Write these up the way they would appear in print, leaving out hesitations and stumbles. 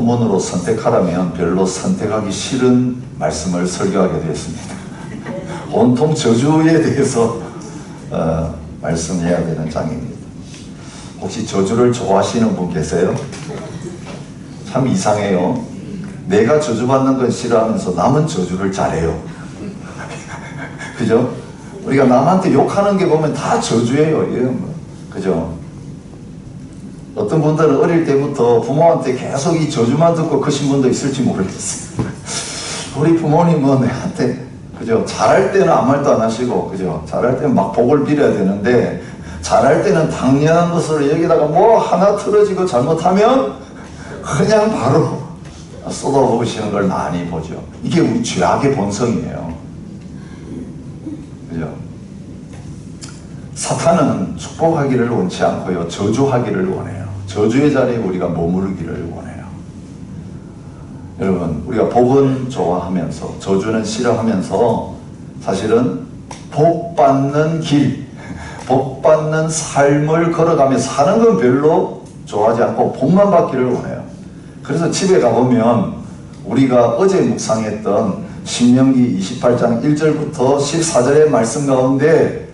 본문으로 선택하라면 별로 선택하기 싫은 말씀을 설교하게 되었습니다. 온통 저주에 대해서 말씀해야 되는 장입니다. 혹시 저주를 좋아하시는 분 계세요? 참 이상해요. 내가 저주받는 건 싫어하면서 남은 저주를 잘해요. 그죠? 우리가 남한테 욕하는 게 보면 다 저주예요. 그죠? 어떤 분들은 어릴 때부터 부모한테 계속 이 저주만 듣고 크신 분도 있을지 모르겠어요. 우리 부모님은 내한테, 그죠? 잘할 때는 아무 말도 안 하시고, 그죠? 잘할 때는 막 복을 빌어야 되는데, 잘할 때는 당연한 것을 여기다가 뭐 하나 틀어지고 잘못하면 그냥 바로 쏟아부으시는 걸 많이 보죠. 이게 우리 죄악의 본성이에요. 그죠? 사탄은 축복하기를 원치 않고요, 저주하기를 원해요. 저주의 자리에 우리가 머무르기를 원해요. 여러분, 우리가 복은 좋아하면서 저주는 싫어하면서 사실은 복 받는 길, 복 받는 삶을 걸어가며 사는 건 별로 좋아하지 않고 복만 받기를 원해요. 그래서 집에 가보면 우리가 어제 묵상했던 신명기 28장 1절부터 14절의 말씀 가운데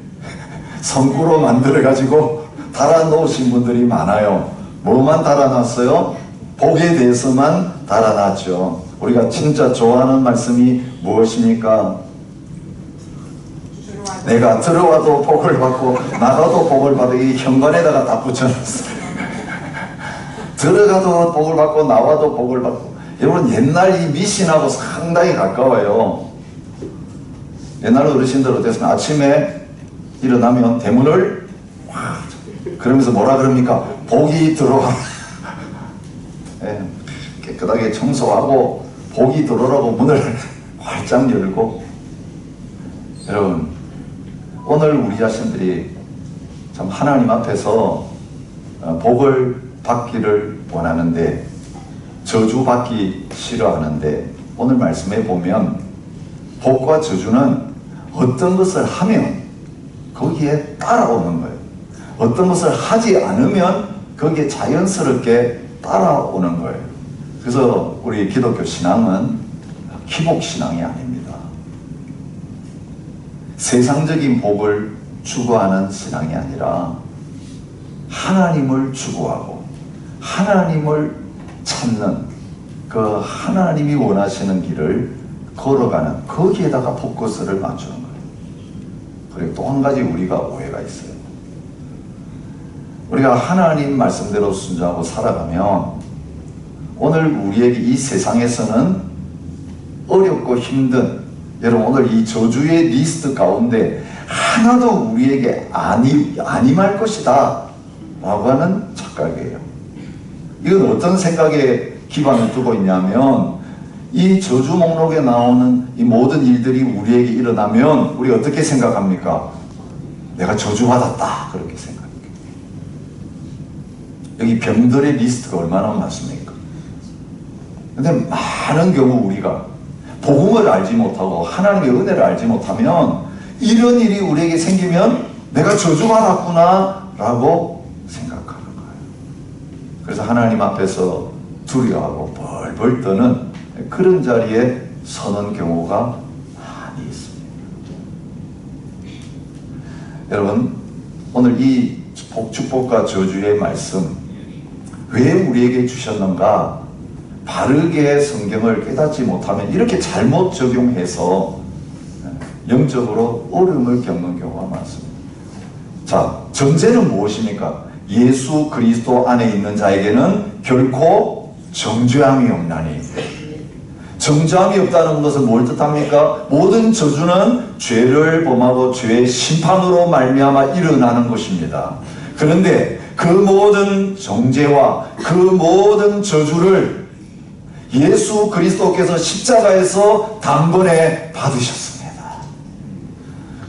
성구로 만들어가지고 달아놓으신 분들이 많아요. 뭐만 달아놨어요? 복에 대해서만 달아놨죠. 우리가 진짜 좋아하는 말씀이 무엇입니까? 내가 들어와도 복을 받고 나가도 복을 받고, 이 현관에다가 딱 붙여놨어요. 들어가도 복을 받고 나와도 복을 받고. 여러분, 옛날 이 미신하고 상당히 가까워요. 옛날 어르신들 어땠으면 아침에 일어나면 대문을 그러면서 뭐라 그럽니까? 복이 들어와. 네, 깨끗하게 청소하고 복이 들어오라고 문을 활짝 열고. 여러분, 오늘 우리 자신들이 참 하나님 앞에서 복을 받기를 원하는데 저주받기 싫어하는데, 오늘 말씀에 보면 복과 저주는 어떤 것을 하면 거기에 따라오는 거예요. 어떤 것을 하지 않으면 거기에 자연스럽게 따라오는 거예요. 그래서 우리 기독교 신앙은 기복신앙이 아닙니다. 세상적인 복을 추구하는 신앙이 아니라 하나님을 추구하고 하나님을 찾는 그 하나님이 원하시는 길을 걸어가는, 거기에다가 포커스를 맞추는 거예요. 그리고 또 한 가지 우리가 오해가 있어요. 우리가 하나님 말씀대로 순종하고 살아가면 오늘 우리에게 이 세상에서는 어렵고 힘든, 여러분 오늘 이 저주의 리스트 가운데 하나도 우리에게 안임할 것이다 라고 하는 착각이에요. 이건 어떤 생각에 기반을 두고 있냐면, 이 저주 목록에 나오는 이 모든 일들이 우리에게 일어나면 우리 어떻게 생각합니까? 내가 저주받았다, 그렇게 생각해요. 여기 병들의 리스트가 얼마나 많습니까? 근데 많은 경우 우리가 복음을 알지 못하고 하나님의 은혜를 알지 못하면 이런 일이 우리에게 생기면 내가 저주받았구나 라고 생각하는 거예요. 그래서 하나님 앞에서 두려워하고 벌벌 떠는 그런 자리에 서는 경우가 많이 있습니다. 여러분, 오늘 이 축복과 저주의 말씀 왜 우리에게 주셨는가? 바르게 성경을 깨닫지 못하면 이렇게 잘못 적용해서 영적으로 어려움을 겪는 경우가 많습니다. 자, 전제는 무엇입니까? 예수 그리스도 안에 있는 자에게는 결코 정죄함이 없나니. 정죄함이 없다는 것은 뭘 뜻합니까? 모든 저주는 죄를 범하고 죄의 심판으로 말미암아 일어나는 것입니다. 그런데 그 모든 정죄와 그 모든 저주를 예수 그리스도께서 십자가에서 단번에 받으셨습니다.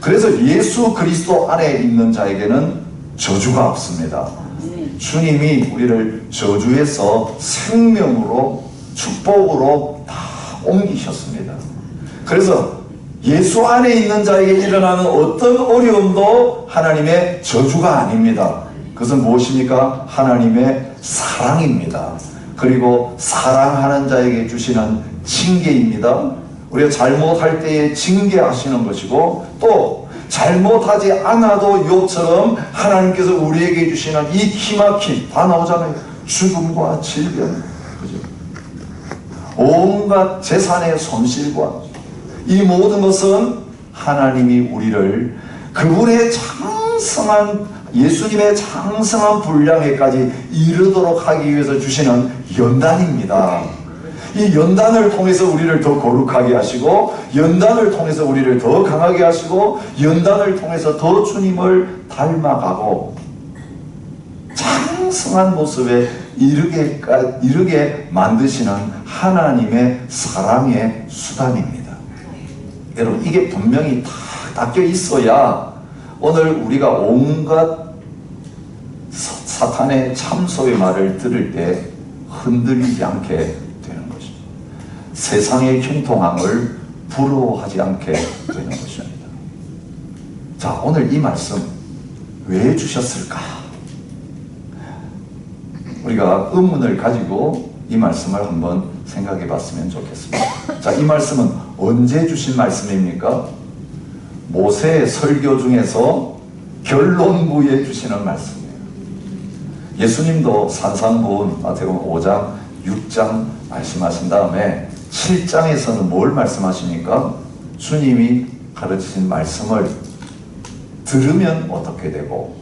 그래서 예수 그리스도 안에 있는 자에게는 저주가 없습니다. 주님이 우리를 저주에서 생명으로 축복으로 다 옮기셨습니다. 그래서 예수 안에 있는 자에게 일어나는 어떤 어려움도 하나님의 저주가 아닙니다. 그것은 무엇입니까? 하나님의 사랑입니다. 그리고 사랑하는 자에게 주시는 징계입니다. 우리가 잘못할 때에 징계하시는 것이고, 또 잘못하지 않아도 욥처럼 하나님께서 우리에게 주시는 이 기막힘 다 나오잖아요. 죽음과 질병, 그죠? 온갖 재산의 손실과 이 모든 것은 하나님이 우리를 그분의 장성한 예수님의 장성한 분량에까지 이르도록 하기 위해서 주시는 연단입니다. 이 연단을 통해서 우리를 더 거룩하게 하시고, 연단을 통해서 우리를 더 강하게 하시고, 연단을 통해서 더 주님을 닮아가고 장성한 모습에 이르게 만드시는 하나님의 사랑의 수단입니다. 여러분, 이게 분명히 다 닦여 있어야 오늘 우리가 온갖 사탄의 참소의 말을 들을 때 흔들리지 않게 되는 것입니다. 세상의 형통함을 부러워하지 않게 되는 것입니다. 자, 오늘 이 말씀 왜 주셨을까? 우리가 의문을 가지고 이 말씀을 한번 생각해 봤으면 좋겠습니다. 자, 이 말씀은 언제 주신 말씀입니까? 모세의 설교 중에서 결론부에 주시는 말씀이에요. 예수님도 산상보훈 마태복음 5장, 6장 말씀하신 다음에 7장에서는 뭘 말씀하십니까? 주님이 가르치신 말씀을 들으면 어떻게 되고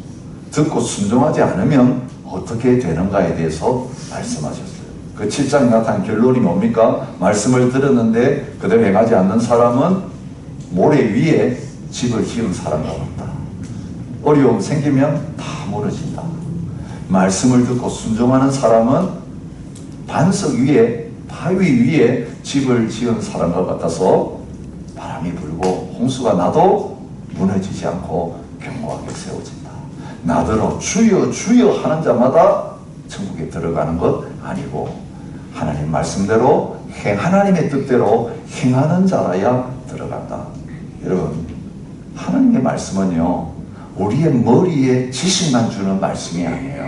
듣고 순종하지 않으면 어떻게 되는가에 대해서 말씀하셨어요. 그 7장에 나타난 결론이 뭡니까? 말씀을 들었는데 그대로 행하지 않는 사람은 모래 위에 집을 지은 사람과 같다. 어려움 생기면 다 무너진다. 말씀을 듣고 순종하는 사람은 반석 위에, 바위 위에 집을 지은 사람과 같아서 바람이 불고 홍수가 나도 무너지지 않고 견고하게 세워진다. 나더러 주여 주여 하는 자마다 천국에 들어가는 것 아니고 하나님 말씀대로 하나님의 뜻대로 행하는 자라야 들어간다. 여러분, 하나님의 말씀은요, 우리의 머리에 지식만 주는 말씀이 아니에요.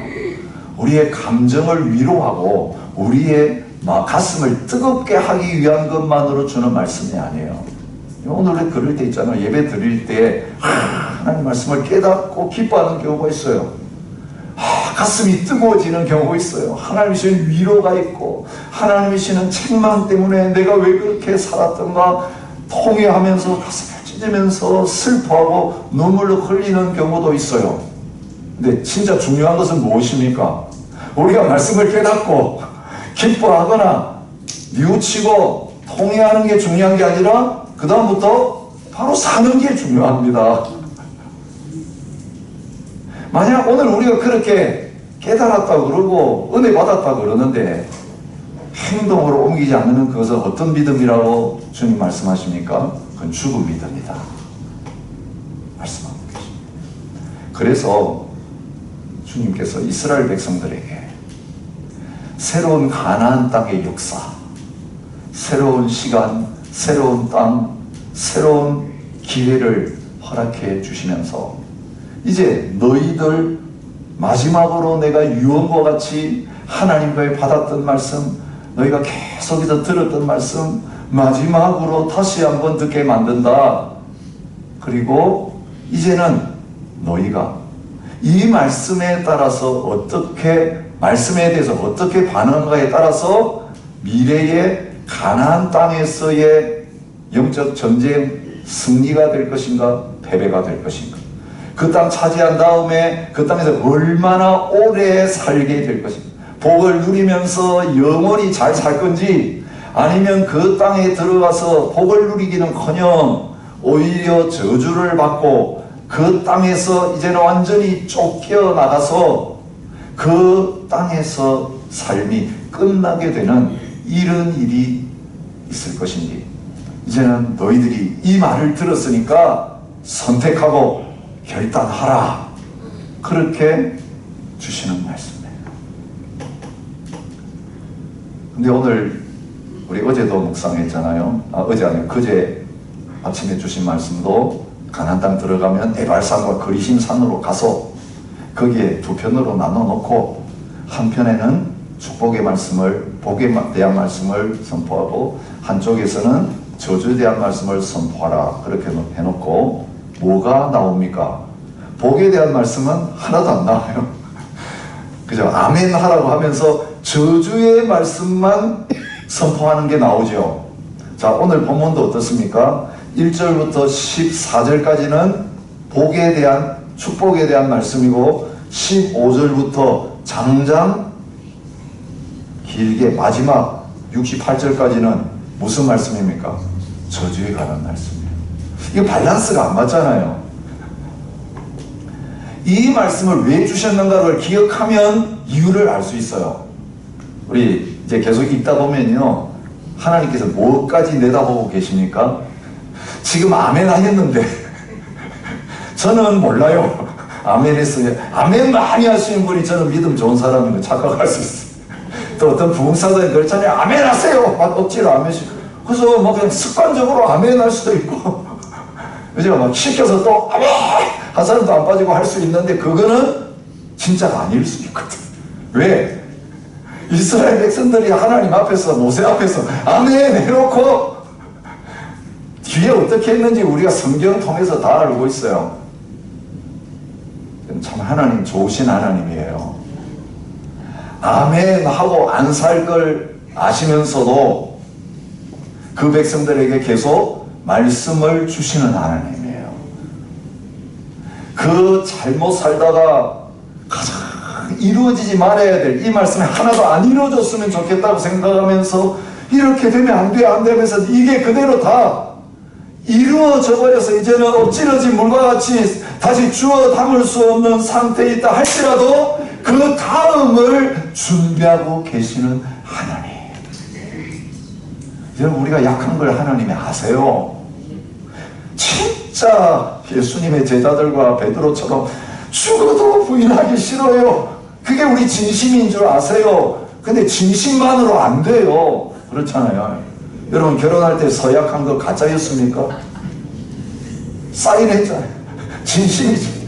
우리의 감정을 위로하고 우리의 가슴을 뜨겁게 하기 위한 것만으로 주는 말씀이 아니에요. 오늘 그럴 때 있잖아요. 예배 드릴 때 하나님 말씀을 깨닫고 기뻐하는 경우가 있어요. 가슴이 뜨거워지는 경우가 있어요. 하나님이 주신 위로가 있고 하나님이 주시는 책망 때문에 내가 왜 그렇게 살았던가 통회하면서 가슴을 찢으면서 슬퍼하고 눈물로 흘리는 경우도 있어요. 근데 진짜 중요한 것은 무엇입니까? 우리가 말씀을 깨닫고 기뻐하거나 뉘우치고 통회하는 게 중요한 게 아니라 그 다음부터 바로 사는 게 중요합니다. 만약 오늘 우리가 그렇게 깨달았다고 그러고 은혜 받았다고 그러는데 행동으로 옮기지 않는 그것은 어떤 믿음이라고 주님 말씀하십니까? 그건 죽은 믿음이다 말씀하고 계십니다. 그래서 주님께서 이스라엘 백성들에게 새로운 가나안 땅의 역사, 새로운 시간, 새로운 땅, 새로운 기회를 허락해 주시면서 이제 너희들 마지막으로 내가 유언과 같이 하나님과의 받았던 말씀, 너희가 계속해서 들었던 말씀 마지막으로 다시 한번 듣게 만든다. 그리고 이제는 너희가 이 말씀에 따라서 어떻게, 말씀에 대해서 어떻게 반응하는가에 따라서 미래의 가나안 땅에서의 영적 전쟁 승리가 될 것인가 패배가 될 것인가, 그 땅 차지한 다음에 그 땅에서 얼마나 오래 살게 될 것입니다. 복을 누리면서 영원히 잘 살 건지, 아니면 그 땅에 들어가서 복을 누리기는커녕 오히려 저주를 받고 그 땅에서 이제는 완전히 쫓겨나가서 그 땅에서 삶이 끝나게 되는 이런 일이 있을 것인지, 이제는 너희들이 이 말을 들었으니까 선택하고 결단하라, 그렇게 주시는 말씀이에요. 근데 오늘 우리 어제도 묵상했잖아요. 어제 아니고 그제 아침에 주신 말씀도 가나안 땅 들어가면 에발산과 거리심 산으로 가서 거기에 두 편으로 나눠 놓고, 한편에는 축복의 말씀을, 복에 대한 말씀을 선포하고 한쪽에서는 저주에 대한 말씀을 선포하라, 그렇게 해놓고 뭐가 나옵니까? 복에 대한 말씀은 하나도 안 나와요. 그죠? 아멘 하라고 하면서 저주의 말씀만 선포하는 게 나오죠. 자, 오늘 본문도 어떻습니까? 1절부터 14절까지는 복에 대한, 축복에 대한 말씀이고, 15절부터 장장 길게 마지막 68절까지는 무슨 말씀입니까? 저주에 관한 말씀이에요. 이거 밸런스가 안 맞잖아요. 이 말씀을 왜 주셨는가를 기억하면 이유를 알 수 있어요. 우리 이제 계속 읽다 보면요, 하나님께서 뭐까지 내다보고 계십니까? 지금 아멘 하셨는데 저는 몰라요. 아멘 했어요. 아멘 많이 하시는 분이 저는 믿음 좋은 사람인 거 착각할 수 있어요. 또 어떤 부흥사들이 그렇잖아요. 아멘 하세요! 막 억지로 아멘씩. 그래서 뭐 그냥 습관적으로 아멘 할 수도 있고, 그죠? 막 시켜서 또 아멘! 한 사람도 안 빠지고 할 수 있는데, 그거는 진짜가 아닐 수 있거든. 왜? 이스라엘 백성들이 하나님 앞에서, 모세 앞에서 아멘 해놓고 뒤에 어떻게 했는지 우리가 성경 통해서 다 알고 있어요. 참 하나님 좋으신 하나님이에요. 아멘 하고 안 살 걸 아시면서도 그 백성들에게 계속 말씀을 주시는 하나님이에요. 그 잘못 살다가 가장 이루어지지 말아야 될 이 말씀이 하나도 안 이루어졌으면 좋겠다고 생각하면서 이렇게 되면 안 돼, 안 되면서 이게 그대로 다 이루어져 버려서 이제는 엎질러진 물과 같이 다시 주워 담을 수 없는 상태에 있다 할지라도 그 다음을 준비하고 계시는 하나님. 여러분, 우리가 약한 걸 하나님이 아세요. 진짜 예수님의 제자들과 베드로처럼 죽어도 부인하기 싫어요. 그게 우리 진심인 줄 아세요. 근데 진심만으로 안 돼요. 그렇잖아요. 여러분, 결혼할 때 서약한 거 가짜였습니까? 사인했잖아요. 진심이지.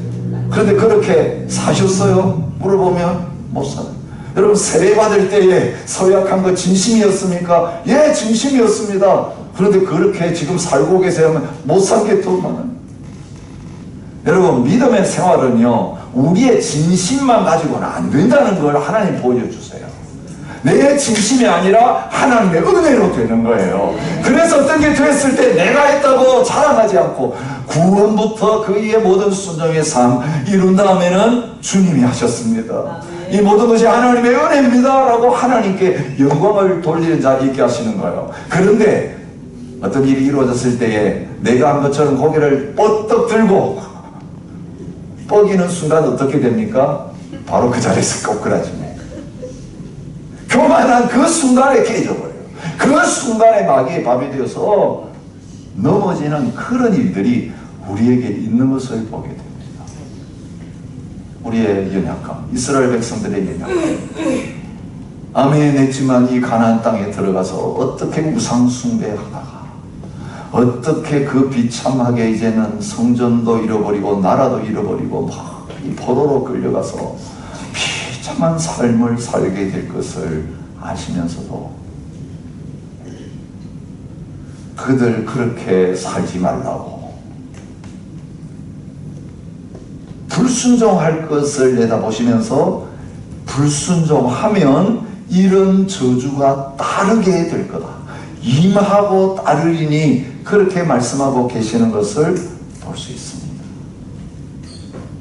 그런데 그렇게 사셨어요? 물어보면 못 살아요. 여러분, 세례 받을 때에 서약한 거 진심이었습니까? 예, 진심이었습니다. 그런데 그렇게 지금 살고 계세요? 못 산 게 더 많아요. 여러분, 믿음의 생활은요, 우리의 진심만 가지고는 안 된다는 걸 하나님 보여주세요. 내 진심이 아니라 하나님의 은혜로 되는 거예요. 그래서 어떤 게 됐을 때 내가 했다고 자랑하지 않고 구원부터 그 이의 모든 순종의 삶 이룬 다음에는 주님이 하셨습니다. 이 모든 것이 하나님의 은혜입니다 라고 하나님께 영광을 돌리는 자리 있게 하시는 거예요. 그런데 어떤 일이 이루어졌을 때에 내가 한 것처럼 고개를 뻗떡 들고 뻐기는 순간 어떻게 됩니까? 바로 그 자리에서 꼬꾸라집니다. 교만한 그 순간에 깨져버려요. 그 순간에 마귀의 밥이 되어서 넘어지는 그런 일들이 우리에게 있는 것을 보게 됩니다. 우리의 연약함, 이스라엘 백성들의 연약함. 아멘 했지만 이 가나안 땅에 들어가서 어떻게 우상 숭배하다가 어떻게 그 비참하게 이제는 성전도 잃어버리고 나라도 잃어버리고 막 이 포로로 끌려가서 비참한 삶을 살게 될 것을 아시면서도 그들 그렇게 살지 말라고 불순종할 것을 내다보시면서 불순종하면 이런 저주가 따르게 될 거다. 임하고 따르리니 그렇게 말씀하고 계시는 것을 볼 수 있습니다.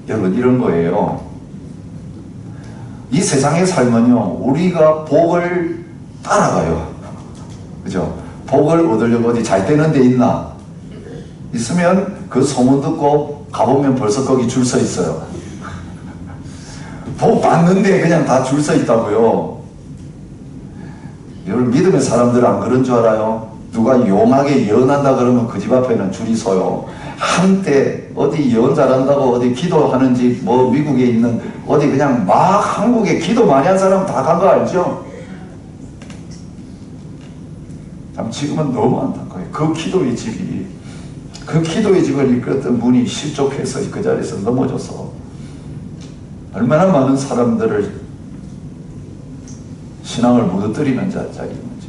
여러분 이런 거예요. 이 세상의 삶은요, 우리가 복을 따라가요. 그죠? 복을 얻으려고 어디 잘 되는 데 있나? 있으면 그 소문 듣고 가보면 벌써 거기 줄 서 있어요. 복 받는데 그냥 다 줄 서 있다고요. 여러분 믿음의 사람들은 안 그런 줄 알아요? 누가 용하게 예언한다 그러면 그 집 앞에는 줄이 서요. 한때 어디 예언 잘한다고 어디 기도하는지 뭐 미국에 있는 어디 그냥 막 한국에 기도 많이 한 사람 다 간 거 알죠? 참 지금은 너무 안타까워요. 그 기도의 집을 이끌었던 분이 실족해서 그 자리에서 넘어져서 얼마나 많은 사람들을 신앙을 무너뜨리는 자리인지.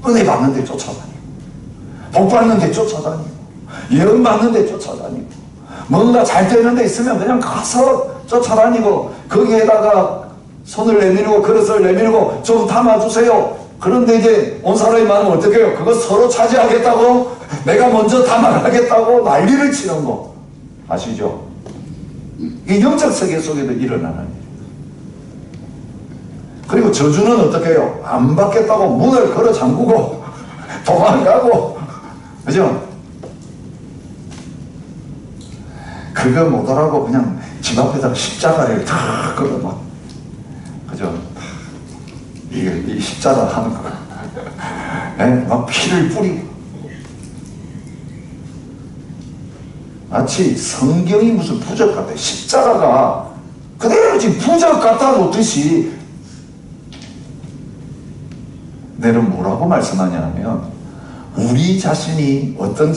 은혜 받는데 쫓아다니고 복 받는데 쫓아다니고 예언 받는데 쫓아다니고 뭔가 잘 되는 데 있으면 그냥 가서 쫓아다니고 거기에다가 손을 내밀고 그릇을 내밀고 좀 담아주세요. 그런데 이제 온 사람이 많으면 어떻게 해요? 그거 서로 차지하겠다고 내가 먼저 담아가겠다고 난리를 치는 거 아시죠? 이 영적 세계 속에도 일어나는 일. 그리고 저주는 어떻게 해요? 안 받겠다고 문을 걸어 잠그고 도망가고, 그죠? 그거 못하라고 그냥 집 앞에다가 십자가를 탁 걸어 막, 그죠? 이 십자가 하는 거, 막 피를 뿌리고, 마치 성경이 무슨 부적 같아. 십자가가 그대로 지금 부적 갖다 놓듯이. 내는 뭐라고 말씀하냐 하면 우리 자신이 어떤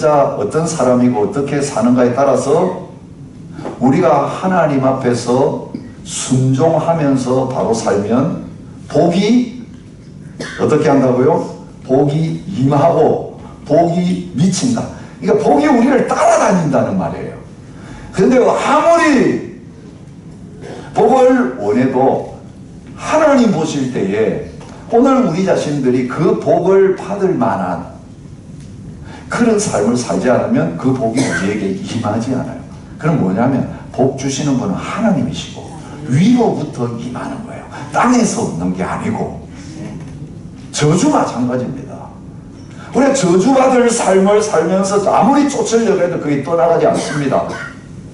사람이고 어떻게 사는가에 따라서 우리가 하나님 앞에서 순종하면서 바로 살면 복이 어떻게 한다고요? 복이 임하고 복이 미친다. 그러니까 복이 우리를 따라다닌다는 말이에요. 그런데 아무리 복을 원해도 하나님 보실 때에 오늘 우리 자신들이 그 복을 받을 만한 그런 삶을 살지 않으면 그 복이 우리에게 임하지 않아요. 그럼 뭐냐면 복 주시는 분은 하나님이시고 위로부터 임하는 거예요. 땅에서 없는 게 아니고. 저주 마찬가지입니다. 우리가 저주받을 삶을 살면서 아무리 쫓으려고 해도 그게 떠나가지 않습니다.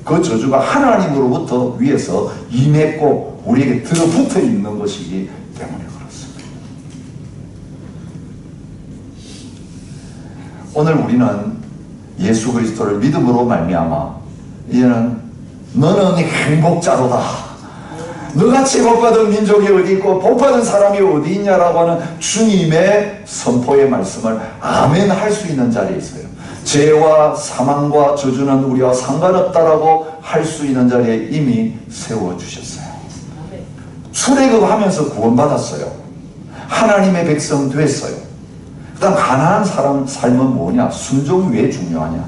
그 저주가 하나님으로부터 위에서 임했고 우리에게 들어붙어 있는 것이기 때문에 그렇습니다. 오늘 우리는 예수 그리스도를 믿음으로 말미암아 이제는 너는 행복자로다. 너같이 복받은 민족이 어디 있고 복받은 사람이 어디 있냐라고 하는 주님의 선포의 말씀을 아멘 할 수 있는 자리에 있어요. 죄와 사망과 저주는 우리와 상관없다라고 할 수 있는 자리에 이미 세워주셨어요. 출애굽하면서 구원받았어요. 하나님의 백성 됐어요. 그 다음 가나안 사람 삶은 뭐냐? 순종이 왜 중요하냐?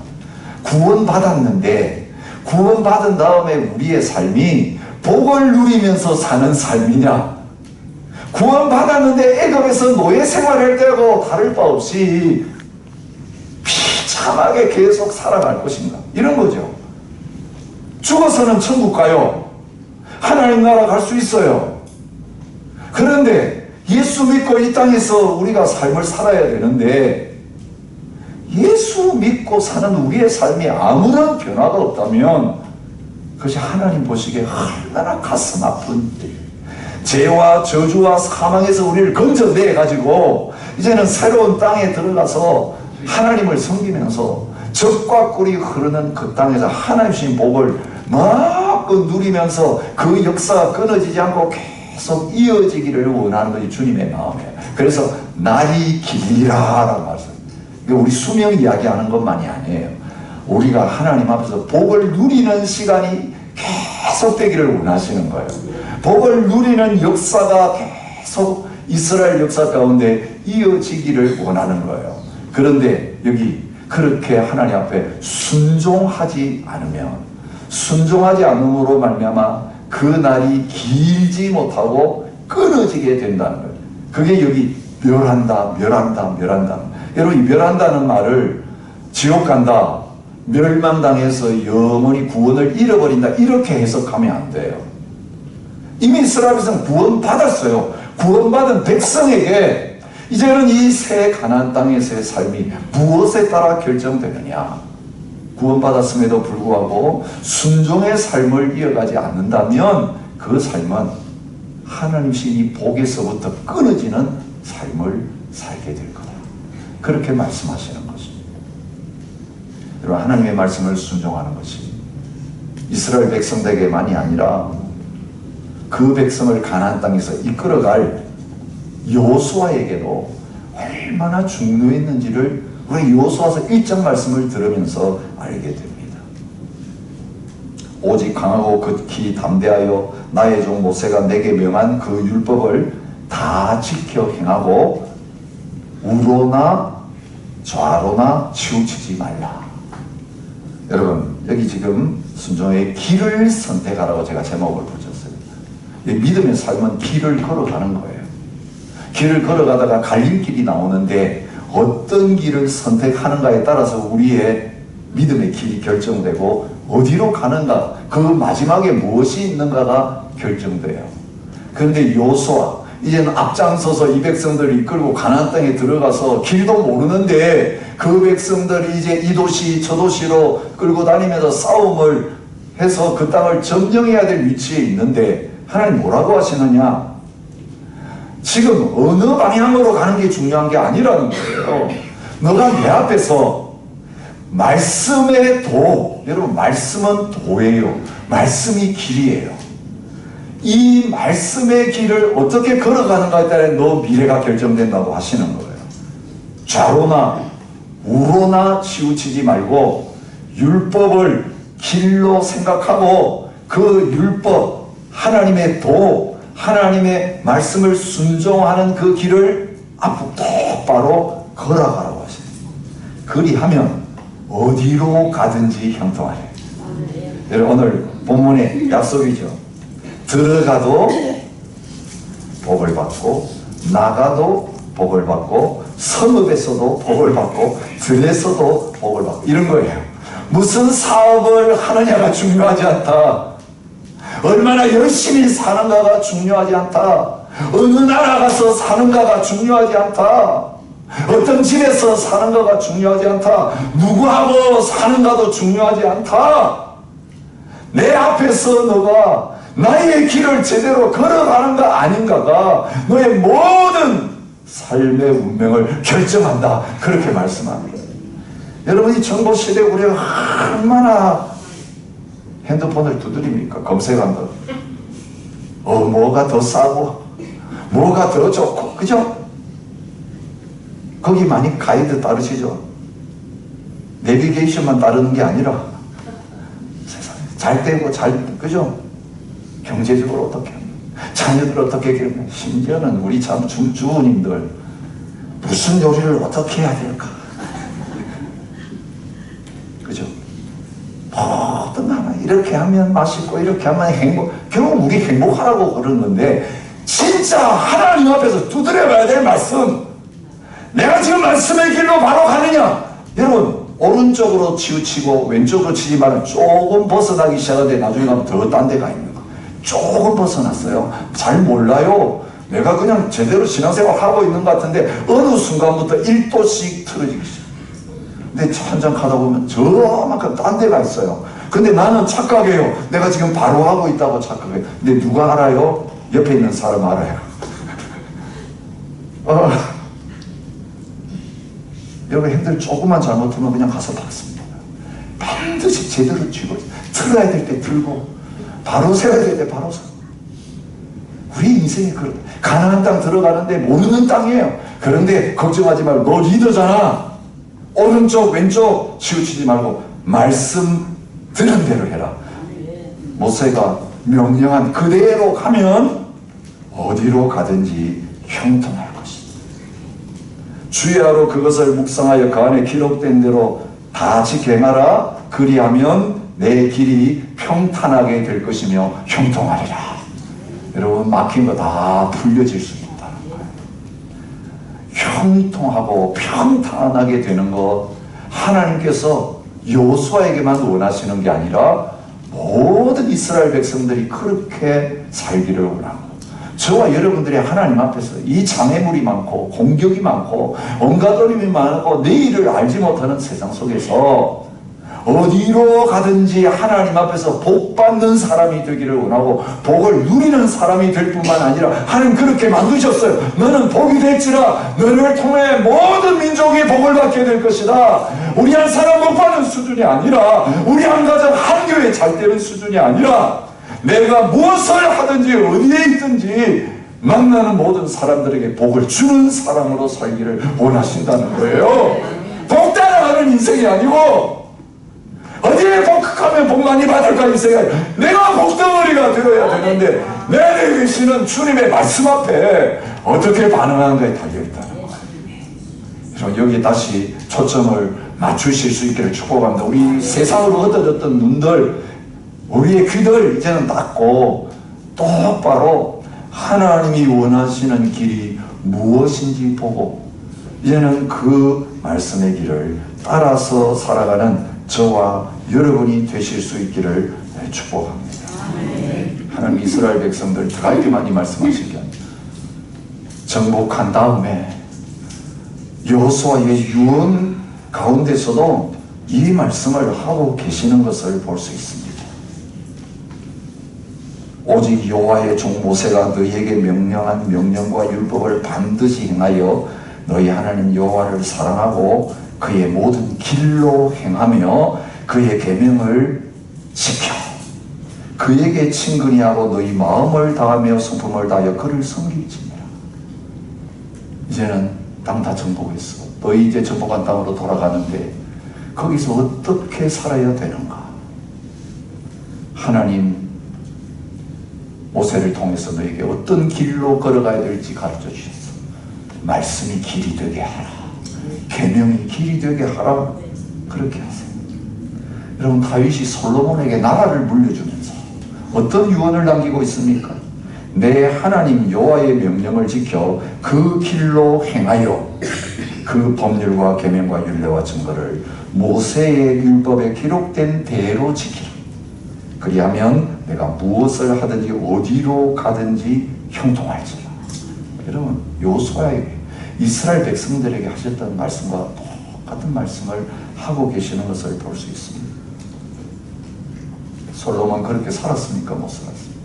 구원받았는데 구원받은 다음에 우리의 삶이 복을 누리면서 사는 삶이냐? 구원받았는데 애굽에서 노예 생활할 때하고 다를 바 없이 비참하게 계속 살아갈 것인가? 이런 거죠. 죽어서는 천국 가요. 하나님 나라 갈 수 있어요. 그런데 예수 믿고 이 땅에서 우리가 삶을 살아야 되는데 예수 믿고 사는 우리의 삶이 아무런 변화가 없다면 그것이 하나님 보시기에 얼마나 가슴 아픈 일. 죄와 저주와 사망에서 우리를 건져내가지고 이제는 새로운 땅에 들어가서 하나님을 섬기면서 적과 꿀이 흐르는 그 땅에서 하나님 주신 복을 마음껏 누리면서 그 역사가 끊어지지 않고 계속 이어지기를 원하는 것이 주님의 마음이에요. 그래서 날이 길리라라고 말씀. 우리 수명 이야기하는 것만이 아니에요. 우리가 하나님 앞에서 복을 누리는 시간이 계속 되기를 원하시는 거예요. 복을 누리는 역사가 계속 이스라엘 역사 가운데 이어지기를 원하는 거예요. 그런데 여기 그렇게 하나님 앞에 순종하지 않음으로 말미암아 그 날이 길지 못하고 끊어지게 된다는 거예요. 그게 여기 멸한다. 여러분 이 멸한다는 말을 지옥 간다, 멸망당해서 영원히 구원을 잃어버린다, 이렇게 해석하면 안 돼요. 이미 이스라엘 백성은 구원받았어요. 구원받은 백성에게 이제는 이 새 가나안 땅에서의 삶이 무엇에 따라 결정되느냐, 구원받았음에도 불구하고 순종의 삶을 이어가지 않는다면 그 삶은 하나님 신이 복에서부터 끊어지는 삶을 살게 될 거다, 그렇게 말씀하시는 것입니다. 여러분, 하나님의 말씀을 순종하는 것이 이스라엘 백성들에게만이 아니라 그 백성을 가나안 땅에서 이끌어갈 여호수아에게도 얼마나 중요했는지를 우리 여호수아서 1장 말씀을 들으면서 알게 됩니다. 오직 강하고 극히 담대하여 나의 종 모세가 내게 명한 그 율법을 다 지켜 행하고 우로나 좌로나 치우치지 말라. 여러분, 여기 지금 순종의 길을 선택하라고 제가 제목을 붙였어요. 믿음의 삶은 길을 걸어가는 거예요. 길을 걸어가다가 갈림길이 나오는데 어떤 길을 선택하는가에 따라서 우리의 믿음의 길이 결정되고 어디로 가는가, 그 마지막에 무엇이 있는가가 결정돼요. 그런데 여호수아, 이제는 앞장서서 이 백성들을 이끌고 가나안 땅에 들어가서 길도 모르는데 그 백성들이 이제 이 도시 저 도시로 끌고 다니면서 싸움을 해서 그 땅을 점령해야 될 위치에 있는데 하나님 뭐라고 하시느냐, 지금 어느 방향으로 가는 게 중요한 게 아니라는 거예요. 너가 내 앞에서 말씀의 도, 여러분 말씀은 도예요. 말씀이 길이에요. 이 말씀의 길을 어떻게 걸어가는가에 따라 너 미래가 결정된다고 하시는 거예요. 좌로나 우로나 치우치지 말고 율법을 길로 생각하고 그 율법, 하나님의 도, 하나님의 말씀을 순종하는 그 길을 앞으로 똑바로 걸어가라고 하십니다. 그리하면 어디로 가든지 형통하래. 여러분, 오늘 본문의 약속이죠. 들어가도 복을 받고 나가도 복을 받고 성읍에서도 복을 받고 들에서도 복을 받고, 이런 거예요. 무슨 사업을 하느냐가 중요하지 않다. 얼마나 열심히 사는가가 중요하지 않다. 어느 나라 가서 사는가가 중요하지 않다. 어떤 집에서 사는가가 중요하지 않다. 누구하고 사는가도 중요하지 않다. 내 앞에서 너가 나의 길을 제대로 걸어가는가 아닌가가 너의 모든 삶의 운명을 결정한다, 그렇게 말씀합니다. 여러분, 이 정보시대에 우리가 얼마나 핸드폰을 두드립니까? 검색한다. 뭐가 더 싸고 뭐가 더 좋고, 그죠? 거기 많이 가이드 따르시죠? 내비게이션만 따르는 게 아니라 세상에 잘 되고 그죠? 경제적으로 어떻게 하면, 자녀들 어떻게 키우면, 심지어는 우리 참 주부님들 무슨 요리를 어떻게 해야 될까, 그죠? 어떤 하나 이렇게 하면 맛있고 이렇게 하면 행복, 결국 우리 행복하라고 그러는 건데, 진짜 하나님 앞에서 두드려봐야 될 말씀, 내가 지금 말씀의 길로 바로 가느냐. 여러분, 오른쪽으로 치우치고 왼쪽으로 치지 말고 조금 벗어나기 시작하는데 나중에 가면 더 딴 데가 있는 거. 조금 벗어났어요. 잘 몰라요. 내가 그냥 제대로 신앙생활 하고 있는 것 같은데 어느 순간부터 1도씩 틀어지기 시작해요. 근데 천장 가다 보면 저만큼 딴 데가 있어요. 근데 나는 착각해요. 내가 지금 바로 하고 있다고 착각해요. 근데 누가 알아요? 옆에 있는 사람 알아요. 여러분, 핸들 조금만 잘못하면 그냥 가서 박습니다. 반드시 제대로 쥐고, 틀어야 될 때 틀고, 바로 세워야 될 때 바로 세워. 우리 인생이 그런, 가나안 땅 들어가는데 모르는 땅이에요. 그런데 걱정하지 말고, 너 리더잖아. 오른쪽 왼쪽 치우치지 말고 말씀 들은 대로 해라. 모세가 명령한 그대로 가면 어디로 가든지 형통할 것이다. 주야로 그것을 묵상하여 그 안에 기록된 대로 다 지켜행하라. 그리하면 내 길이 평탄하게 될 것이며 형통하리라. 여러분, 막힌 거 다 풀려질 수 있다는 거예요. 형통하고 평탄하게 되는 것, 하나님께서 여호수아에게만 원하시는 게 아니라 모든 이스라엘 백성들이 그렇게 살기를 원하고, 저와 여러분들이 하나님 앞에서 이 장애물이 많고 공격이 많고 온갖 어려움이 많고 내일을 알지 못하는 세상 속에서 어디로 가든지 하나님 앞에서 복 받는 사람이 되기를 원하고 복을 누리는 사람이 될 뿐만 아니라 하나님 그렇게 만드셨어요. 너는 복이 될지라 너를 통해 모든 민족이 복을 받게 될 것이다. 우리 한 사람 못 받는 수준이 아니라, 우리 한 가정 한 교회 잘 되는 수준이 아니라, 내가 무엇을 하든지 어디에 있든지 만나는 모든 사람들에게 복을 주는 사람으로 살기를 원하신다는 거예요. 복 따라가는 인생이 아니고 어디에 복하면 복 많이 받을까 인생이 아니라, 내가 복덩어리가 되어야 되는데 내 안에 계시는 주님의 말씀 앞에 어떻게 반응하는가에 달려있다는 거예요. 그래서 여기 다시 초점을 맞추실 수 있기를 축복합니다. 우리 세상으로 흩어졌던 눈들, 우리의 귀들 이제는 닫고 똑바로 하나님이 원하시는 길이 무엇인지 보고 이제는 그 말씀의 길을 따라서 살아가는 저와 여러분이 되실 수 있기를 축복합니다. 하나님 이스라엘 백성들 드라이브만이 말씀하신 게 아니라 정복한 다음에 여호수아의 유언 가운데서도 이 말씀을 하고 계시는 것을 볼 수 있습니다. 오직 여호와의 종 모세가 너희에게 명령한 명령과 율법을 반드시 행하여 너희 하나님 여호와를 사랑하고 그의 모든 길로 행하며 그의 계명을 지켜 그에게 친근히 하고 너희 마음을 다하며 성품을 다하여 그를 섬길지니라. 이제는 땅 다 정복했어. 너희 이제 정복한 땅으로 돌아가는데 거기서 어떻게 살아야 되는가? 하나님 모세를 통해서 너에게 어떤 길로 걸어가야 될지 가르쳐 주셨어. 말씀이 길이 되게 하라. 계명이 길이 되게 하라. 그렇게 하세요. 여러분 다윗이 솔로몬에게 나라를 물려주면서 어떤 유언을 남기고 있습니까? 내 하나님 여호와의 명령을 지켜 그 길로 행하여 그 법률과 계명과 율례와 증거를 모세의 율법에 기록된 대로 지키라. 그리하면 내가 무엇을 하든지 어디로 가든지 형통할지라. 여러분 여호수아에게 이스라엘 백성들에게 하셨던 말씀과 똑같은 말씀을 하고 계시는 것을 볼 수 있습니다. 솔로몬 그렇게 살았습니까? 못 살았습니까?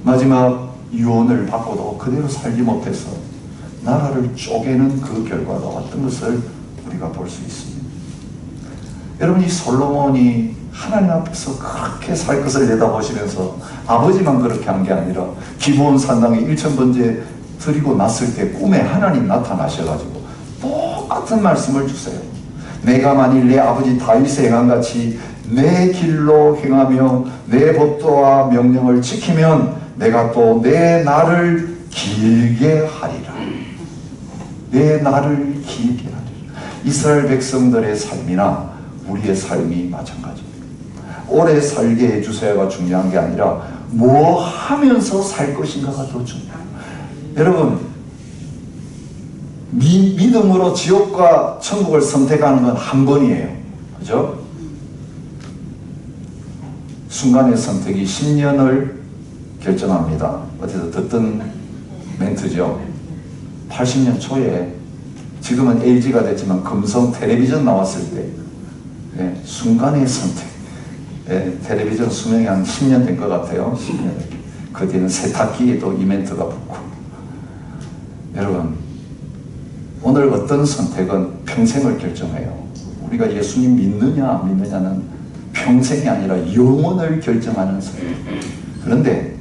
마지막 유언을 받고도 그대로 살지 못해서 나라를 쪼개는 그 결과가 어떤 것을 우리가 볼 수 있습니다. 여러분 이 솔로몬이 하나님 앞에서 그렇게 살 것을 내다보시면서 아버지만 그렇게 한 게 아니라 기브온 산당에 1000번째 드리고 났을 때 꿈에 하나님 나타나셔가지고 똑같은 말씀을 주세요. 내가 만일 내 아버지 다윗의 행함같이 내 길로 행하며 내 법도와 명령을 지키면 내가 또 내 날을 길게 하리라. 내 날을 길게 하리라. 이스라엘 백성들의 삶이나 우리의 삶이 마찬가지입니다. 오래 살게 해주세요가 중요한 게 아니라 뭐 하면서 살 것인가가 더 중요해요. 여러분 믿음으로 지옥과 천국을 선택하는 건 한 번이에요. 그죠? 순간의 선택이 10년을 결정합니다. 어디서 듣던 멘트죠. 80년 초에 지금은 LG가 됐지만 금성 텔레비전 나왔을 때 순간의 선택. 텔레비전 수명이 한 10년 된 것 같아요. 10년. 그 뒤에는 세탁기에도 이벤트가 붙고. 여러분 오늘 어떤 선택은 평생을 결정해요. 우리가 예수님 믿느냐 안 믿느냐는 평생이 아니라 영원을 결정하는 선택. 그런데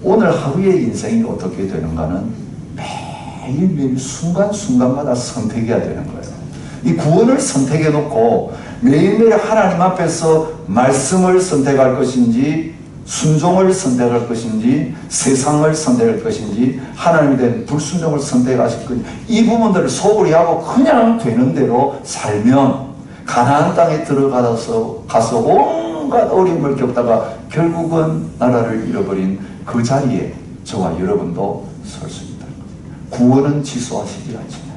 오늘 하루의 인생이 어떻게 되는가는 매일매일 순간순간마다 선택해야 되는 거예요. 이 구원을 선택해 놓고 매일매일 하나님 앞에서 말씀을 선택할 것인지 순종을 선택할 것인지 세상을 선택할 것인지 하나님에 대한 불순종을 선택하실 것인지 이 부분들을 소홀히 하고 그냥 되는 대로 살면 가나안 땅에 들어가서 온갖 어려움을 겪다가 결국은 나라를 잃어버린 그 자리에 저와 여러분도 설 수 있다. 구원은 지수하시지 않지만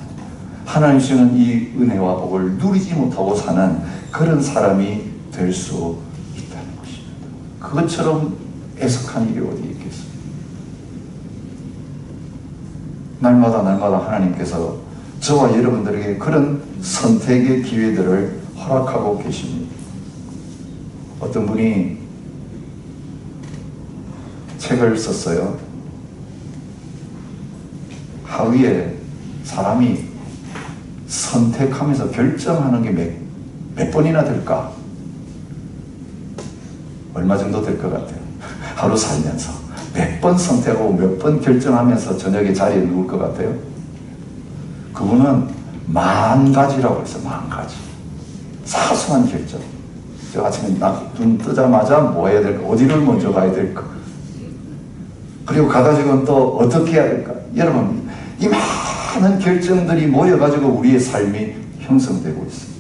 하나님 주시는 이 은혜와 복을 누리지 못하고 사는 그런 사람이 될 수 있다는 것입니다. 그것처럼 애석한 일이 어디 있겠습니까? 날마다 하나님께서 저와 여러분들에게 그런 선택의 기회들을 허락하고 계십니다. 어떤 분이 책을 썼어요. 하위에 사람이 선택하면서 결정하는 게 몇 번이나 될까? 얼마 정도 될 것 같아요? 하루 살면서 몇 번 선택하고 몇 번 결정하면서 저녁에 자리에 누울 것 같아요? 그분은 10,000가지라고 했어요. 10,000가지. 사소한 결정. 저 아침에 눈 뜨자마자 뭐 해야 될까? 어디를 먼저 가야 될까? 그리고 가가지고는 또 어떻게 해야 될까? 여러분, 이 많은 결정들이 모여가지고 우리의 삶이 형성되고 있습니다.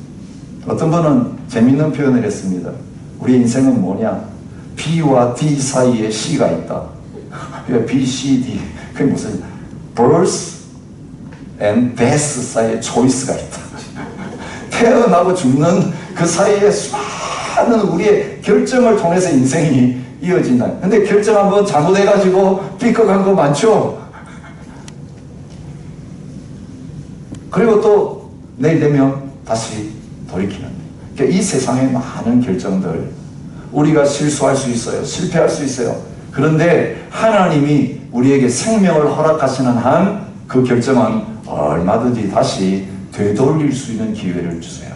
어떤 분은 재밌는 표현을 했습니다. 우리 인생은 뭐냐? B와 D 사이에 C가 있다. B, C, D. 그게 무슨 birth and death 사이에 choice가 있다. 태어나고 죽는 그 사이에 수많은 우리의 결정을 통해서 인생이 이어진다. 근데 결정 한번 잘못해가지고 삐걱한 거 많죠? 그리고 또 내일 되면 다시 돌이키는. 그러니까 이 세상의 많은 결정들, 우리가 실수할 수 있어요. 실패할 수 있어요. 그런데 하나님이 우리에게 생명을 허락하시는 한 그 결정은 얼마든지 다시 되돌릴 수 있는 기회를 주세요.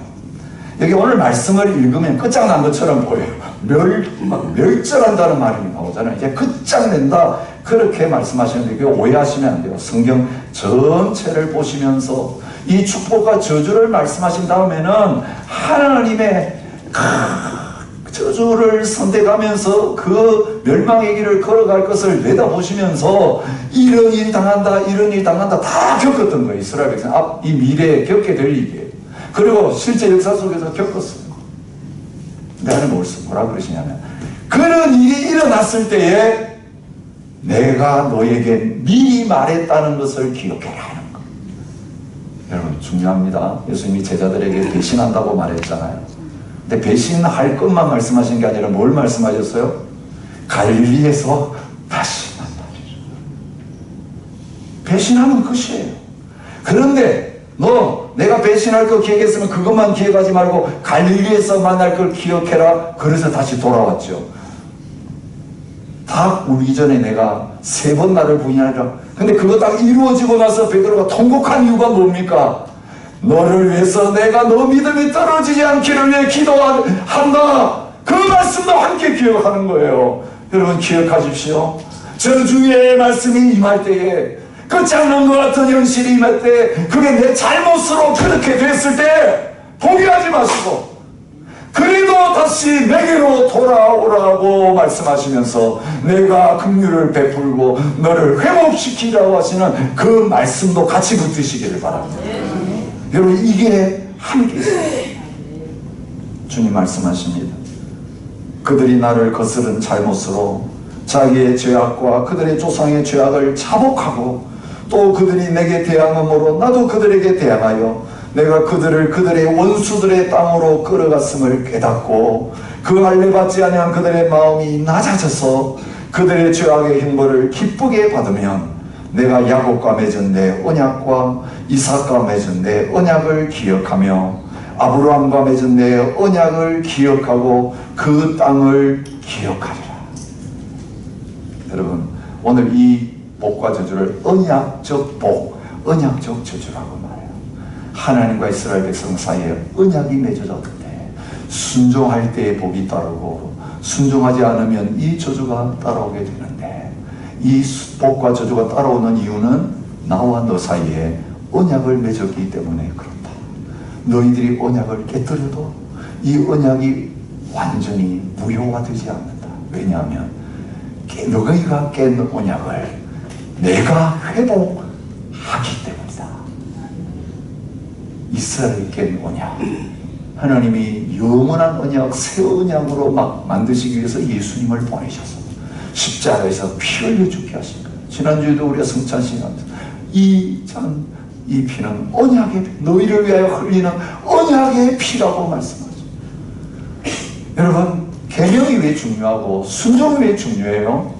여기 오늘 말씀을 읽으면 끝장난 것처럼 보여요. 멸절한다는 말이 나오잖아요. 이제 끝장낸다. 그렇게 말씀하시는데 그거 오해하시면 안 돼요. 성경 전체를 보시면서 이 축복과 저주를 말씀하신 다음에는 하나님의 저주를 선택하면서 그 멸망의 길을 걸어갈 것을 내다보시면서 이런 일 당한다, 이런 일 당한다 다 겪었던 거예요. 이스라엘 백성. 이 미래에 겪게 될 일이에요. 그리고 실제 역사 속에서 겪었어요. 근데 하나님 뭐라 그러시냐면 그런 일이 일어났을 때에 내가 너에게 미리 말했다는 것을 기억해라 하는 거. 여러분 중요합니다. 예수님이 제자들에게 배신한다고 말했잖아요. 근데 배신할 것만 말씀하신 게 아니라 뭘 말씀하셨어요? 갈릴리에서 다시 만나리라. 배신하면 끝이에요. 그런데 내가 배신할 거 기억했으면 그것만 기억하지 말고 갈릴리에서 만날 걸 기억해라. 그래서 다시 돌아왔죠. 닭 울기 전에 내가 3번 나를 부인하리라. 근데 그거 딱 이루어지고 나서 베드로가 통곡한 이유가 뭡니까? 너를 위해서 내가 너 믿음이 떨어지지 않기를 위해 기도한다. 그 말씀도 함께 기억하는 거예요. 여러분 기억하십시오. 저주의 말씀이 임할 때에 끝장난 것 같은 현실이 임할 때 그게 내 잘못으로 그렇게 됐을 때 포기하지 마시고 그래도 다시 내게로 돌아오라고 말씀하시면서 내가 긍휼을 베풀고 너를 회복시키라고 하시는 그 말씀도 같이 붙드시기를 바랍니다. 여러분 이게 함께 있어요. 주님 말씀하십니다. 그들이 나를 거스른 잘못으로 자기의 죄악과 그들의 조상의 죄악을 자복하고 또 그들이 내게 대항함으로 나도 그들에게 대항하여 내가 그들을 그들의 원수들의 땅으로 끌어갔음을 깨닫고 그 할례받지 아니한 그들의 마음이 낮아져서 그들의 죄악의 형벌을 기쁘게 받으면 내가 야곱과 맺은 내 언약과 이삭과 맺은 내 언약을 기억하며 아브라함과 맺은 내 언약을 기억하고 그 땅을 기억하리라. 여러분 오늘 이 복과 저주를 언약적 복, 언약적 저주라고 말해요. 하나님과 이스라엘 백성 사이에 언약이 맺어졌는데 순종할 때의 복이 따르고 순종하지 않으면 이 저주가 따라오게 되는데 이 복과 저주가 따라오는 이유는 나와 너 사이에 언약을 맺었기 때문에 그렇다. 너희들이 언약을 깨뜨려도 이 언약이 완전히 무효화되지 않는다. 왜냐하면 너희가 깬 언약을 내가 회복하기 때문이다. 이스라엘이 깬 언약, 하나님이 영원한 언약, 새 언약으로 막 만드시기 위해서 예수님을 보내셔서 십자가에서 피 흘려 죽게 하신 거예요. 지난주에도 우리가 성찬식하면서 이 피는 언약의 너희를 위하여 흘리는 언약의 피라고 말씀하죠. 여러분, 계명이 왜 중요하고 순종이 왜 중요해요?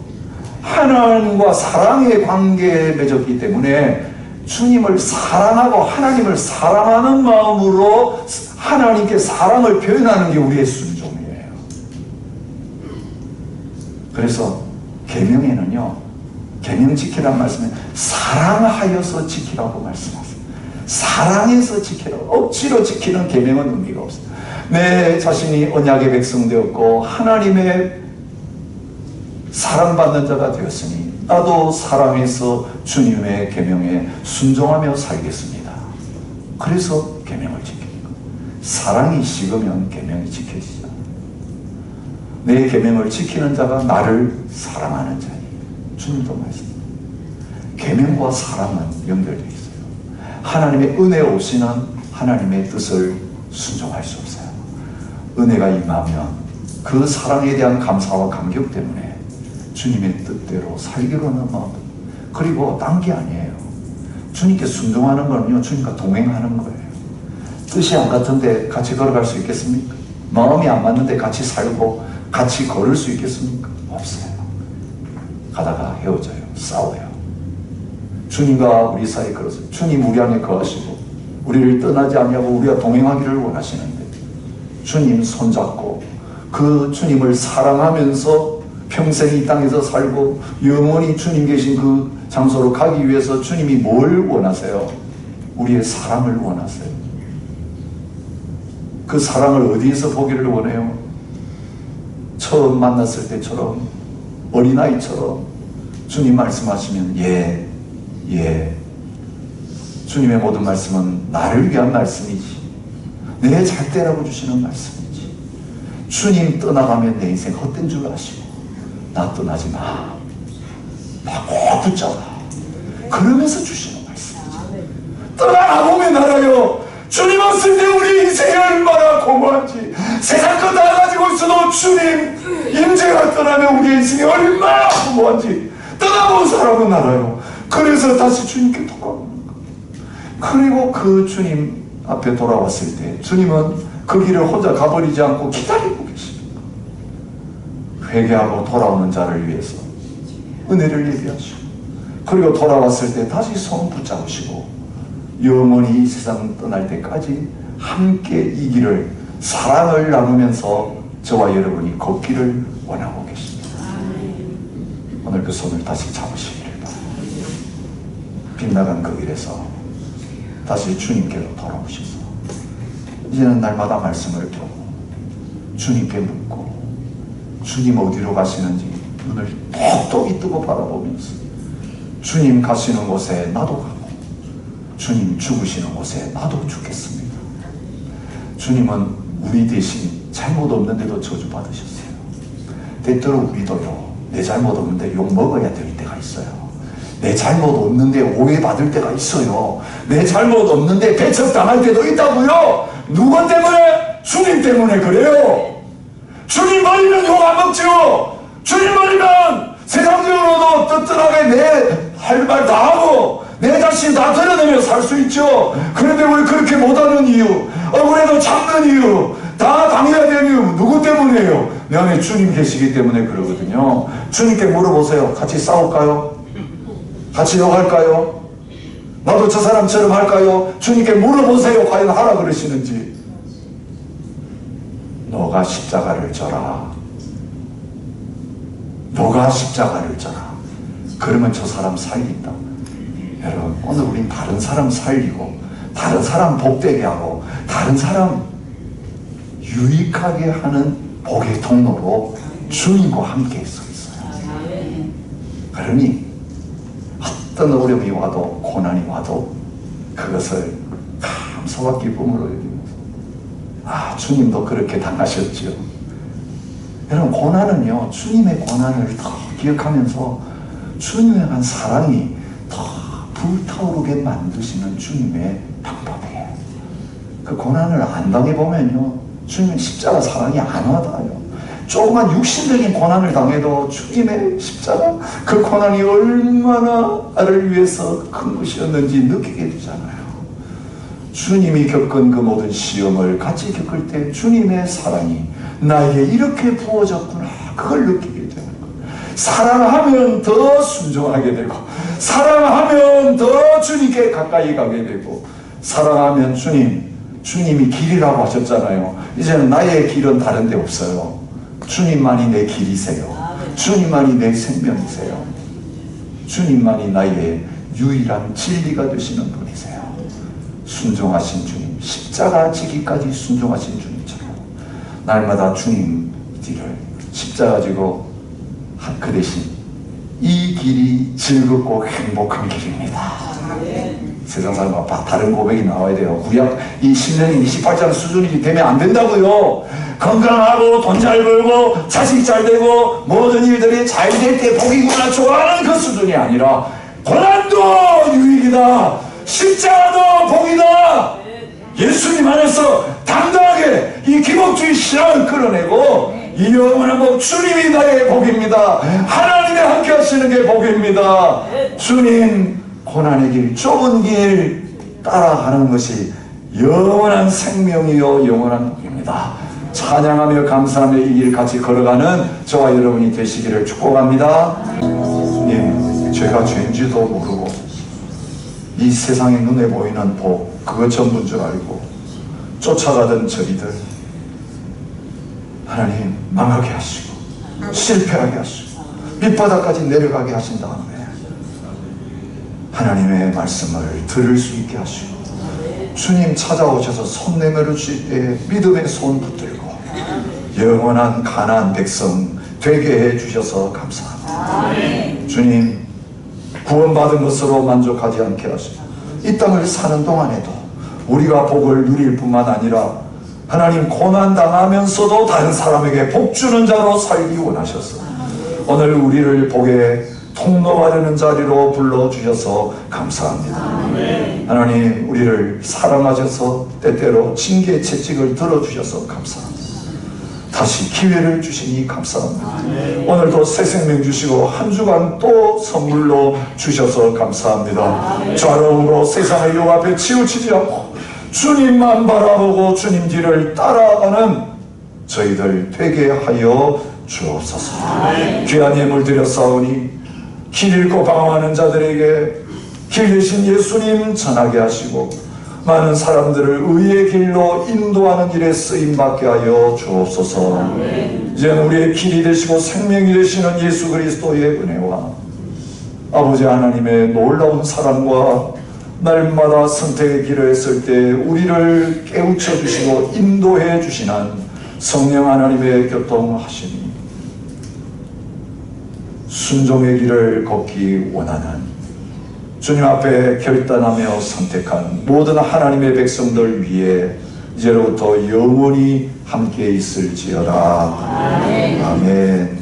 하나님과 사랑의 관계에 맺었기 때문에 주님을 사랑하고 하나님을 사랑하는 마음으로 하나님께 사랑을 표현하는 게 우리의 순종이에요. 그래서 계명에는요, 계명 지키라는 말씀에 사랑하여서 지키라고 말씀하세요. 사랑해서 지키라고. 억지로 지키는 계명은 의미가 없어요. 내 자신이 언약의 백성 되었고 하나님의 사랑받는 자가 되었으니 나도 사랑해서 주님의 계명에 순종하며 살겠습니다. 그래서 계명을 지킵니다. 사랑이 식으면 계명이 지켜지죠. 내 계명을 지키는 자가 나를 사랑하는 자니. 주님도 말씀합니다. 계명과 사랑은 연결되어 있어요. 하나님의 은혜 없이는 하나님의 뜻을 순종할 수 없어요. 은혜가 임하면 그 사랑에 대한 감사와 감격 때문에 주님의 뜻대로 살기로 하는 마음. 그리고 딴 게 아니에요. 주님께 순종하는 거는요, 주님과 동행하는 거예요. 뜻이 안 같은데 같이 걸어갈 수 있겠습니까? 마음이 안 맞는데 같이 살고 같이 걸을 수 있겠습니까? 없어요. 가다가 헤어져요. 싸워요. 주님과 우리 사이에 걸었어요. 주님 우리 안에 거하시고 우리를 떠나지 않냐고 우리가 동행하기를 원하시는데 주님 손잡고 그 주님을 사랑하면서 평생 이 땅에서 살고 영원히 주님 계신 그 장소로 가기 위해서 주님이 뭘 원하세요? 우리의 사랑을 원하세요. 그 사랑을 어디에서 보기를 원해요? 처음 만났을 때처럼 어린아이처럼 주님 말씀하시면 예, 예. 주님의 모든 말씀은 나를 위한 말씀이지. 내 잘되라고 주시는 말씀이지. 주님 떠나가면 내 인생 헛된 줄 아시고 나 떠나지 마. 나 꼭 붙잡아. 그러면서 주시는 말씀이지. 떠나가 보면 알아요. 주님 없을 때 우리 인생이 얼마나 고마운지. 세상 거 다 가지고 있어도 주님 임재가 떠나면 우리 인생이 얼마나 고마운지 떠나본 사람은 알아요. 그래서 다시 주님께 돌아오는 거. 그리고 그 주님 앞에 돌아왔을 때 주님은 그 길을 혼자 가버리지 않고 기다리고 계십니다. 회개하고 돌아오는 자를 위해서 은혜를 예비하시고 그리고 돌아왔을 때 다시 손 붙잡으시고 영원히 이 세상 떠날 때까지 함께 이 길을 사랑을 나누면서 저와 여러분이 걷기를 원하고 계십니다. 오늘 그 손을 다시 잡으시기를 바랍니다. 빗나간 그 길에서 다시 주님께로 돌아오셔서 이제는 날마다 말씀을 보고 주님께 묻고 주님 어디로 가시는지 눈을 똑똑히 뜨고 바라보면서 주님 가시는 곳에 나도 가고 주님 죽으시는 곳에 나도 죽겠습니다. 주님은 우리 대신 잘못 없는데도 저주받으셨어요. 때때로 우리도요, 내 잘못 없는데 욕 먹어야 될 때가 있어요. 내 잘못 없는데 오해받을 때가 있어요. 내 잘못 없는데 배척당할 때도 있다고요. 누구 때문에? 주님 때문에 그래요. 주님 버리면 욕 안 먹죠. 주님 버리면 세상적으로도 떳떳하게 내 할 말 다 하고 내 자신 다 드러내며 살 수 있죠. 그런데 왜 그렇게 못하는 이유, 억울해도 참는 이유, 다 당해야 되는 이유 누구 때문이에요? 내 안에 주님 계시기 때문에 그러거든요. 주님께 물어보세요. 같이 싸울까요? 같이 욕할까요? 나도 저 사람처럼 할까요? 주님께 물어보세요. 과연 하라 그러시는지. 너가 십자가를 져라. 너가 십자가를 져라. 그러면 저 사람 살린다. 여러분, 오늘 우린 다른 사람 살리고 다른 사람 복되게 하고 다른 사람 유익하게 하는 복의 통로로 주님과 함께 서 있어요. 그러니 어떤 어려움이 와도 고난이 와도 그것을 감사와 기쁨으로 여기면서 아, 주님도 그렇게 당하셨지요. 여러분, 고난은요, 주님의 고난을 더 기억하면서 주님에 대한 사랑이 더 불타오르게 만드시는 주님의 방법이에요. 그 고난을 안 당해보면요, 주님의 십자가 사랑이 안 와닿아요. 조그만 육신적인 고난을 당해도 주님의 십자가, 그 고난이 얼마나 나를 위해서 큰 것이었는지 느끼게 되잖아요. 주님이 겪은 그 모든 시험을 같이 겪을 때 주님의 사랑이 나에게 이렇게 부어졌구나, 그걸 느끼게 되는 거예요. 사랑하면 더 순종하게 되고, 사랑하면 더 주님께 가까이 가게 되고, 사랑하면 주님이 길이라고 하셨잖아요. 이제는 나의 길은 다른 데 없어요. 주님만이 내 길이세요. 주님만이 내 생명이세요. 주님만이 나의 유일한 진리가 되시는 분이세요. 순종하신 주님, 십자가 지기까지 순종하신 주님처럼 날마다 주님 길을 십자가 지고 그 대신 이 길이 즐겁고 행복한 길입니다. 세상 사람 앞에 다른 고백이 나와야 돼요. 구약 이 10년 28장 수준이 되면 안 된다고요. 건강하고 돈 잘 벌고 자식 잘 되고 모든 일들이 잘 될 때 복이구나 좋아하는 그 수준이 아니라, 고난도 유익이다, 십자가도 복이다, 예수님 안에서 당당하게 이 기복주의 신앙을 끌어내고 이 영원한 복, 주님이 나의 복입니다, 하나님이 함께 하시는 게 복입니다, 주님 고난의 길, 좁은 길 따라가는 것이 영원한 생명이요 영원한 복입니다. 찬양하며 감사하며 이 길 같이 걸어가는 저와 여러분이 되시기를 축복합니다. 주님, 제가 죄인지도 모르고 이 세상에 눈에 보이는 복, 그거 전부인 줄 알고 쫓아가던 저희들 하나님 망하게 하시고 실패하게 하시고 밑바닥까지 내려가게 하신 다음에 하나님의 말씀을 들을 수 있게 하시고 주님 찾아오셔서 손 내밀어 주실 때 믿음의 손 붙들고 영원한 가나안 백성 되게 해주셔서 감사합니다. 주님, 구원받은 것으로 만족하지 않게 하시고 이 땅을 사는 동안에도 우리가 복을 누릴 뿐만 아니라 하나님 고난당하면서도 다른 사람에게 복 주는 자로 살기 원하셔서 오늘 우리를 복의 통로가 되는 자리로 불러주셔서 감사합니다. 하나님, 우리를 사랑하셔서 때때로 징계 채찍을 들어주셔서 감사합니다. 다시 기회를 주시니 감사합니다. 오늘도 새 생명 주시고 한 주간 또 선물로 주셔서 감사합니다. 좌로우로 세상의 용 앞에 치우치지 않고 주님만 바라보고 주님 뒤를 따라가는 저희들 되게 하여 주옵소서. 귀한 예물 드려 싸우니 길 잃고 방황하는 자들에게 길 대신 예수님 전하게 하시고 많은 사람들을 의의 길로 인도하는 일에 쓰임받게 하여 주옵소서. 이제는 우리의 길이 되시고 생명이 되시는 예수 그리스도의 은혜와 아버지 하나님의 놀라운 사랑과 날마다 선택의 길을 했을 때 우리를 깨우쳐 주시고 인도해 주시는 성령 하나님의 교통하심이 순종의 길을 걷기 원하는 주님 앞에 결단하며 선택한 모든 하나님의 백성들 위해 이제로부터 영원히 함께 있을지어다. 아멘.